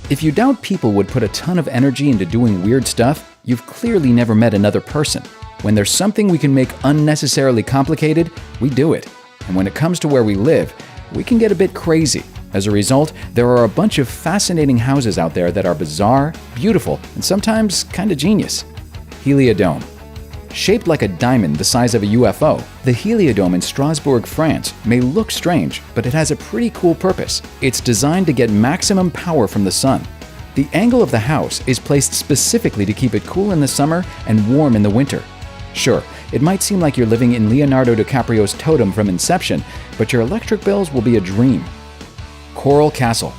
If you doubt people would put a ton of energy into doing weird stuff, you've clearly never met another person. When there's something we can make unnecessarily complicated, we do it. And when it comes to where we live, we can get a bit crazy. As a result, there are a bunch of fascinating houses out there that are bizarre, beautiful, and sometimes kind of genius. Heliodome. Shaped like a diamond the size of a UFO, the Heliodome in Strasbourg, France may look strange, but it has a pretty cool purpose. It's designed to get maximum power from the sun. The angle of the house is placed specifically to keep it cool in the summer and warm in the winter. Sure, it might seem like you're living in Leonardo DiCaprio's totem from Inception, but your electric bills will be a dream. Coral Castle.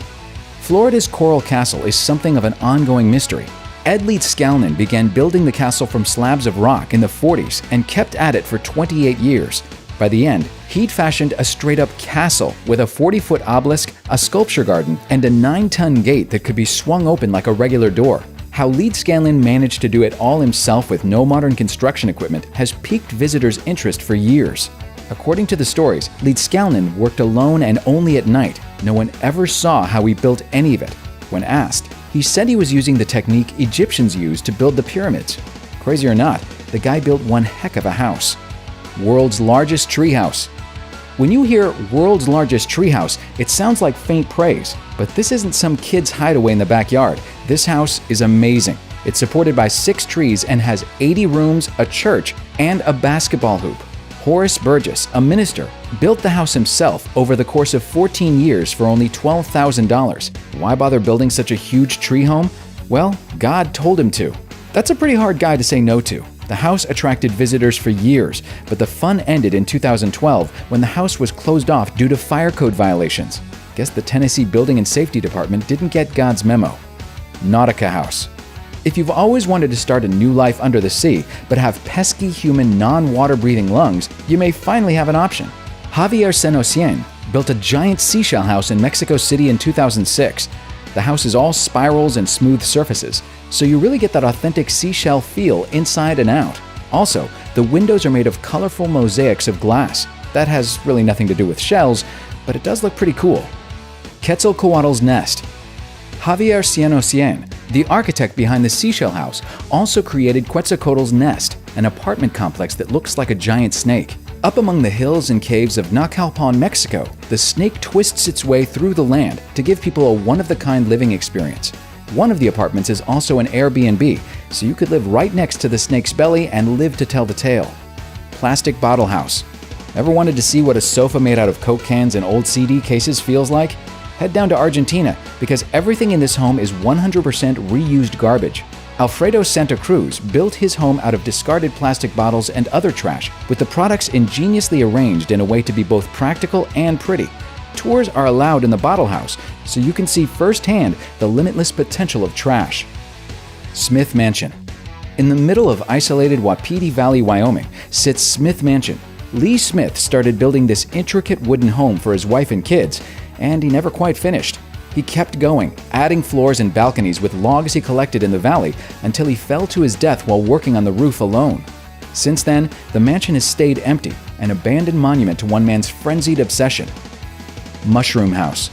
Florida's Coral Castle is something of an ongoing mystery. Ed Leedskalnin began building the castle from slabs of rock in the 40s and kept at it for 28 years. By the end, he'd fashioned a straight-up castle with a 40-foot obelisk, a sculpture garden, and a 9-ton gate that could be swung open like a regular door. How Leedskalnin managed to do it all himself with no modern construction equipment has piqued visitors' interest for years. According to the stories, Leedskalnin worked alone and only at night. No one ever saw how he built any of it. When asked, he said he was using the technique Egyptians used to build the pyramids. Crazy or not, the guy built one heck of a house. World's largest treehouse. When you hear world's largest treehouse, it sounds like faint praise, but this isn't some kid's hideaway in the backyard. This house is amazing. It's supported by 6 trees and has 80 rooms, a church, and a basketball hoop. Horace Burgess, a minister, built the house himself over the course of 14 years for only $12,000. Why bother building such a huge tree home? Well, God told him to. That's a pretty hard guy to say no to. The house attracted visitors for years, but the fun ended in 2012 when the house was closed off due to fire code violations. Guess the Tennessee Building and Safety Department didn't get God's memo. Nautica House. If you've always wanted to start a new life under the sea, but have pesky human non-water-breathing lungs, you may finally have an option. Javier Senocien built a giant seashell house in Mexico City in 2006. The house is all spirals and smooth surfaces, so you really get that authentic seashell feel inside and out. Also, the windows are made of colorful mosaics of glass. That has really nothing to do with shells, but it does look pretty cool. Quetzalcoatl's Nest. Javier Senocien, the architect behind the seashell house, also created Quetzalcoatl's Nest, an apartment complex that looks like a giant snake. Up among the hills and caves of Naucalpan, Mexico, the snake twists its way through the land to give people a one-of-the-kind living experience. One of the apartments is also an Airbnb, so you could live right next to the snake's belly and live to tell the tale. Plastic Bottle House. Ever wanted to see what a sofa made out of Coke cans and old CD cases feels like? Head down to Argentina, because everything in this home is 100% reused garbage. Alfredo Santa Cruz built his home out of discarded plastic bottles and other trash, with the products ingeniously arranged in a way to be both practical and pretty. Tours are allowed in the bottle house, so you can see firsthand the limitless potential of trash. Smith Mansion. In the middle of isolated Wapiti Valley, Wyoming, sits Smith Mansion. Lee Smith started building this intricate wooden home for his wife and kids, and he never quite finished. He kept going, adding floors and balconies with logs he collected in the valley until he fell to his death while working on the roof alone. Since then, the mansion has stayed empty, an abandoned monument to one man's frenzied obsession. Mushroom House.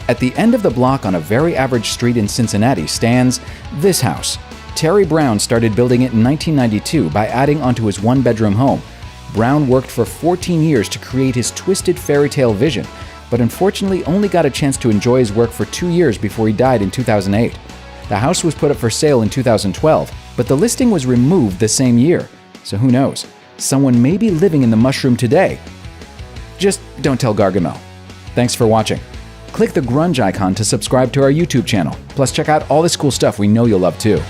At the end of the block on a very average street in Cincinnati stands this house. Terry Brown started building it in 1992 by adding onto his one-bedroom home. Brown worked for 14 years to create his twisted fairy tale vision, but unfortunately only got a chance to enjoy his work for 2 years before he died in 2008. The house was put up for sale in 2012, but the listing was removed the same year. So who knows? Someone may be living in the mushroom today. Just don't tell Gargamel. Thanks for watching. Click the grunge icon to subscribe to our YouTube channel. Plus check out all this cool stuff we know you'll love too.